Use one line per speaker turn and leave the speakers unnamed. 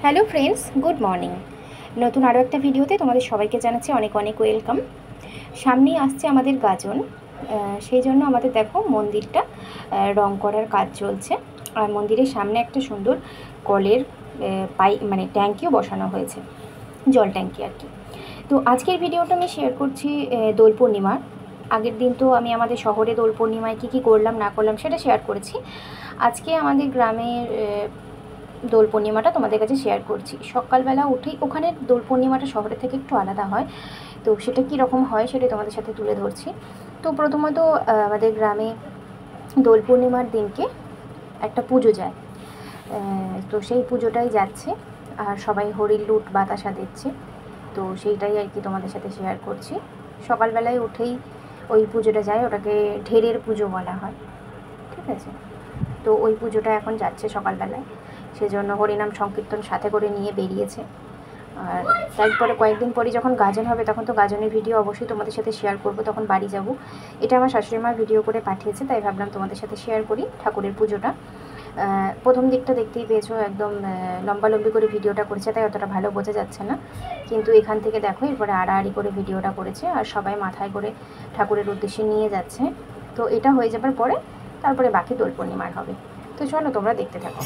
Hello friends, good morning. নতুন আরও একটা ভিডিওতে তোমাদের সবাইকে জানাচ্ছি অনেক অনেক ওয়েলকাম। সামনেই আসছে আমাদের গাজন, সেই জন্য আমাদের দেখো মন্দিরটা রং করার কাজ চলছে। আর মন্দিরের সামনে একটা সুন্দর কলের মানে ট্যাঙ্কিও বসানো হয়েছে, জল ট্যাঙ্কি আর কি। তো আজকের ভিডিওটা আমি শেয়ার করছি দোল পূর্ণিমার আগের দিন। তো আমি আমাদের শহরে দোল পূর্ণিমায় কী কী করলাম না করলাম সেটা শেয়ার করেছি। আজকে আমাদের গ্রামের দোল পূর্ণিমাটা তোমাদের কাছে শেয়ার করছি। সকালবেলা উঠেই ওখানে দোল পূর্ণিমাটা শহরের থেকে একটু আলাদা হয়, তো সেটা কীরকম হয় সেটাই তোমাদের সাথে তুলে ধরছি। তো প্রথমত আমাদের গ্রামে দোল পূর্ণিমার দিনকে একটা পুজো যায়, তো সেই পুজোটাই যাচ্ছে আর সবাই হরির লুট বাতাসা দিচ্ছে। তো সেইটাই আর কি তোমাদের সাথে শেয়ার করছি। সকালবেলায় উঠেই ওই পুজোটা যায়, ওটাকে ঢেরের পুজো বলা হয়, ঠিক আছে। তো ওই পুজোটা এখন যাচ্ছে সকালবেলায়, সেজন্য হরিনাম সংকীর্তন সাথে করে নিয়ে বেরিয়েছে। আর তারপরে কয়েকদিন পরে যখন গাজন হবে তখন তো গাজনের ভিডিও অবশ্যই তোমাদের সাথে শেয়ার করব, তখন বাড়ি যাব। এটা আমার শাশুড়ি মা ভিডিও করে পাঠিয়েছে, তাই ভাবলাম তোমাদের সাথে শেয়ার করি ঠাকুরের পুজোটা। প্রথম দিকটা দেখতেই পেয়েছো, একদম লম্বালম্বি করে ভিডিওটা করেছে, তাই অতটা ভালো বোঝা যাচ্ছে না, কিন্তু এখান থেকে দেখো এরপরে আড়াআড়ি করে ভিডিওটা করেছে আর সবাই মাথায় করে ঠাকুরের উদ্দেশ্যে নিয়ে যাচ্ছে। তো এটা হয়ে যাবার পরে তারপরে বাকি দোল পূর্ণিমার হবে। তো চলো তোমরা দেখতে থাকো।